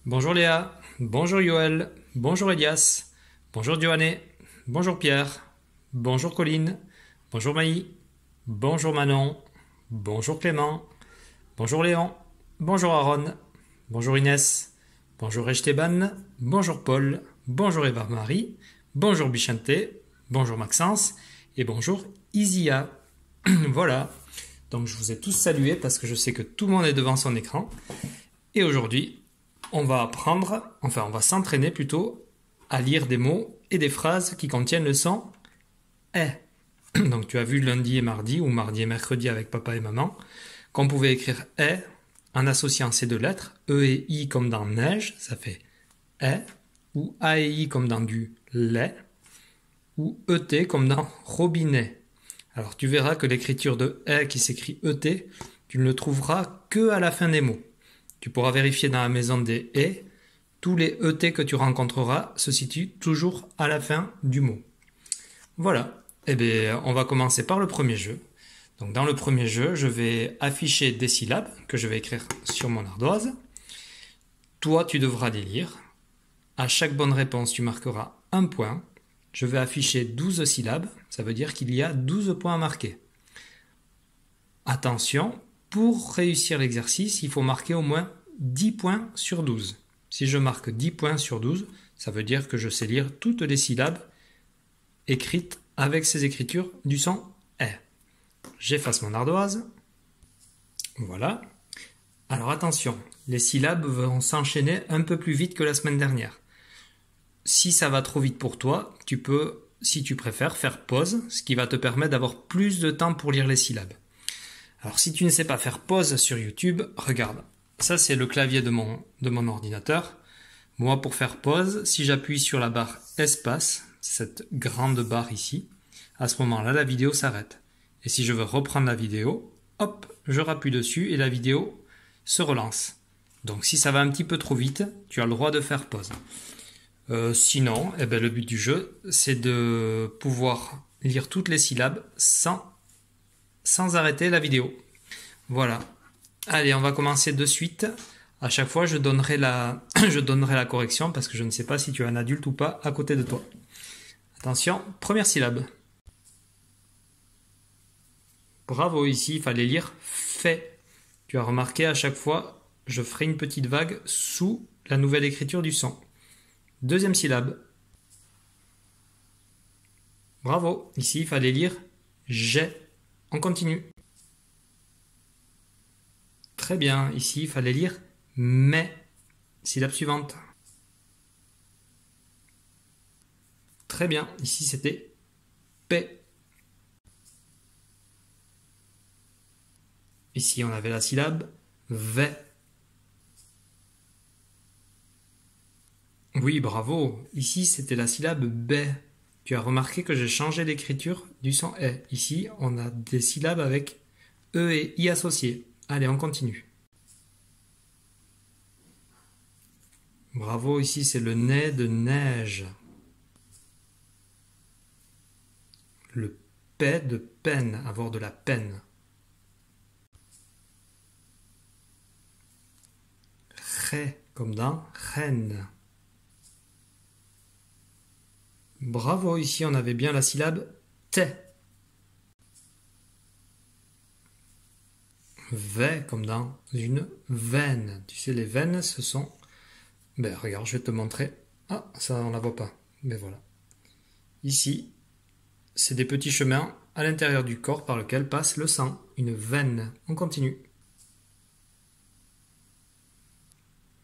Bonjour Léa, bonjour Yoël, bonjour Elias, bonjour Johanné, bonjour Pierre, bonjour Colline, bonjour Maï, bonjour Manon, bonjour Clément, bonjour Léon, bonjour Aaron, bonjour Inès, bonjour Esteban, bonjour Paul, bonjour Eva-Marie, bonjour Bichanté, bonjour Maxence et bonjour Isia. Voilà, donc je vous ai tous salués parce que je sais que tout le monde est devant son écran. Et aujourd'hui, on va s'entraîner plutôt à lire des mots et des phrases qui contiennent le son est. Donc tu as vu lundi et mardi, ou mardi et mercredi avec papa et maman, qu'on pouvait écrire est en associant ces deux lettres, E et I comme dans neige, ça fait est, ou A et I comme dans du lait, ou ET comme dans robinet. Alors tu verras que l'écriture de est qui s'écrit ET, tu ne le trouveras que à la fin des mots. Tu pourras vérifier dans la maison des et, tous les ET que tu rencontreras se situent toujours à la fin du mot. Voilà, on va commencer par le premier jeu. Donc dans le premier jeu, je vais afficher des syllabes que je vais écrire sur mon ardoise. Toi, tu devras les lire. À chaque bonne réponse, tu marqueras un point. Je vais afficher 12 syllabes, ça veut dire qu'il y a 12 points à marquer. Attention, pour réussir l'exercice, il faut marquer au moins 10 points sur 12. Si je marque 10 points sur 12, ça veut dire que je sais lire toutes les syllabes écrites avec ces écritures du son est. J'efface mon ardoise. Voilà. Alors attention, les syllabes vont s'enchaîner un peu plus vite que la semaine dernière. Si ça va trop vite pour toi, tu peux, si tu préfères, faire pause, ce qui va te permettre d'avoir plus de temps pour lire les syllabes. Alors si tu ne sais pas faire pause sur YouTube, regarde. Ça c'est le clavier de mon ordinateur. Moi pour faire pause, si j'appuie sur la barre espace, cette grande barre ici, à ce moment-là la vidéo s'arrête. Et si je veux reprendre la vidéo, hop, je rappuie dessus et la vidéo se relance. Donc si ça va un petit peu trop vite, tu as le droit de faire pause. Sinon, le but du jeu, c'est de pouvoir lire toutes les syllabes sans arrêter la vidéo. Voilà. Allez, on va commencer de suite. À chaque fois, je donnerai la correction parce que je ne sais pas si tu es un adulte ou pas à côté de toi. Attention, première syllabe. Bravo, ici, il fallait lire fait. Tu as remarqué, à chaque fois, je ferai une petite vague sous la nouvelle écriture du son. Deuxième syllabe. Bravo, ici, il fallait lire j'ai. On continue. Très bien, ici, il fallait lire mais. Syllabe suivante. Très bien, ici, c'était P. Ici, on avait la syllabe V. Oui, bravo. Ici, c'était la syllabe B. Tu as remarqué que j'ai changé l'écriture du son E. Ici, on a des syllabes avec E et I associés. Allez, on continue. Bravo, ici, c'est le nez de neige. Le P de peine, avoir de la peine. Ré, comme dans reine. Bravo, ici on avait bien la syllabe T. V comme dans une veine. Tu sais, les veines, ce sont... regarde, je vais te montrer. Ah, ça on la voit pas. Mais voilà. Ici, c'est des petits chemins à l'intérieur du corps par lequel passe le sang. Une veine. On continue.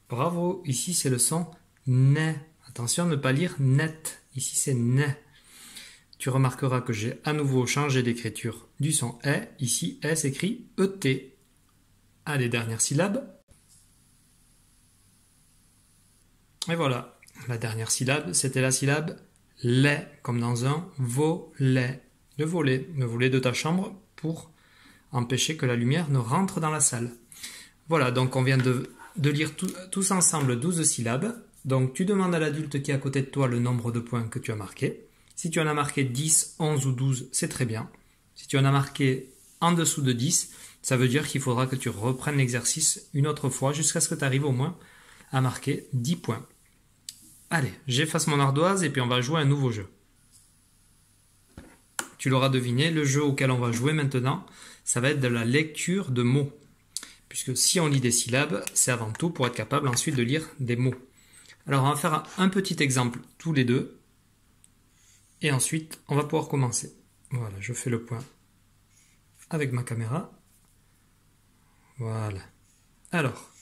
Bravo, ici c'est le son NE. Attention, ne pas lire net. Ici, c'est NE. Tu remarqueras que j'ai à nouveau changé d'écriture du son E. Ici, E s'écrit ET. Allez, dernière syllabe. Et voilà. La dernière syllabe, c'était la syllabe lait, comme dans un volet. Le volet de ta chambre pour empêcher que la lumière ne rentre dans la salle. Voilà, donc on vient de lire tous ensemble 12 syllabes. Donc tu demandes à l'adulte qui est à côté de toi le nombre de points que tu as marqué. Si tu en as marqué 10, 11 ou 12, c'est très bien. Si tu en as marqué en dessous de 10, ça veut dire qu'il faudra que tu reprennes l'exercice une autre fois jusqu'à ce que tu arrives au moins a marqué 10 points. Allez, j'efface mon ardoise et puis on va jouer un nouveau jeu. Tu l'auras deviné, le jeu auquel on va jouer maintenant, ça va être de la lecture de mots. Puisque si on lit des syllabes, c'est avant tout pour être capable ensuite de lire des mots. Alors on va faire un petit exemple tous les deux. Et ensuite, on va pouvoir commencer. Voilà, je fais le point avec ma caméra. Voilà. Alors,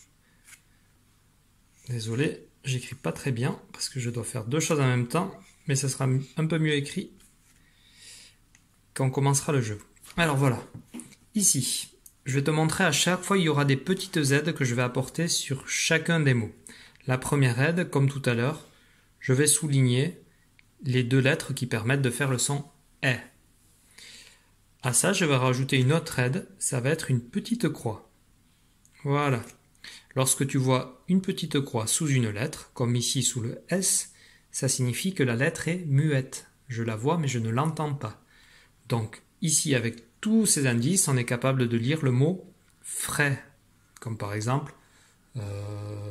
désolé, j'écris pas très bien parce que je dois faire deux choses en même temps, mais ça sera un peu mieux écrit quand on commencera le jeu. Alors voilà, ici, je vais te montrer à chaque fois, il y aura des petites aides que je vais apporter sur chacun des mots. La première aide, comme tout à l'heure, je vais souligner les deux lettres qui permettent de faire le son « est ». À ça, je vais rajouter une autre aide, ça va être une petite croix. Voilà. Lorsque tu vois une petite croix sous une lettre, comme ici sous le S, ça signifie que la lettre est muette. Je la vois mais je ne l'entends pas. Donc ici, avec tous ces indices, on est capable de lire le mot « frais », comme par exemple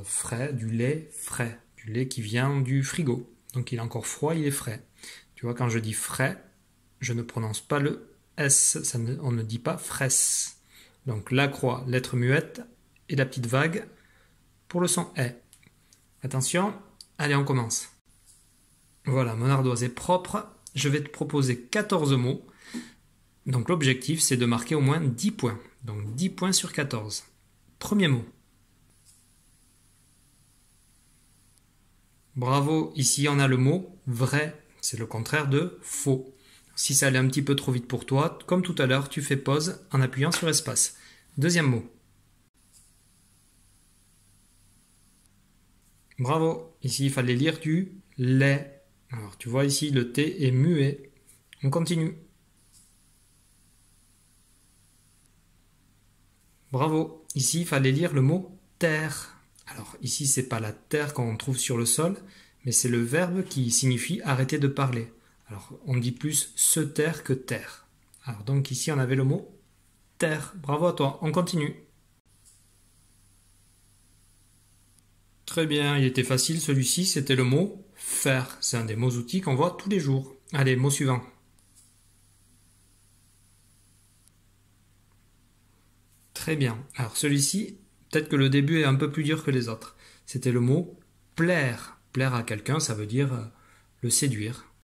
frais, du lait frais, du lait qui vient du frigo. Donc il est encore froid, il est frais. Tu vois, quand je dis frais, je ne prononce pas le S, on ne dit pas fraisse. Donc la croix, lettre muette, et la petite vague pour le son est. Attention, allez on commence. Voilà, mon ardoise est propre. Je vais te proposer 14 mots. Donc l'objectif c'est de marquer au moins 10 points. Donc 10 points sur 14. Premier mot. Bravo, ici on a le mot vrai. C'est le contraire de faux. Si ça allait un petit peu trop vite pour toi, comme tout à l'heure, tu fais pause en appuyant sur espace. Deuxième mot. Bravo, ici il fallait lire du lait. Alors tu vois ici le T est muet. On continue. Bravo, ici il fallait lire le mot terre. Alors ici c'est pas la terre qu'on trouve sur le sol, mais c'est le verbe qui signifie arrêter de parler. Alors on dit plus se taire que taire. Alors donc ici on avait le mot terre. Bravo à toi, on continue. Très bien, il était facile celui-ci, c'était le mot faire. C'est un des mots-outils qu'on voit tous les jours. Allez, mot suivant. Très bien. Alors celui-ci, peut-être que le début est un peu plus dur que les autres. C'était le mot plaire. Plaire à quelqu'un, ça veut dire le séduire.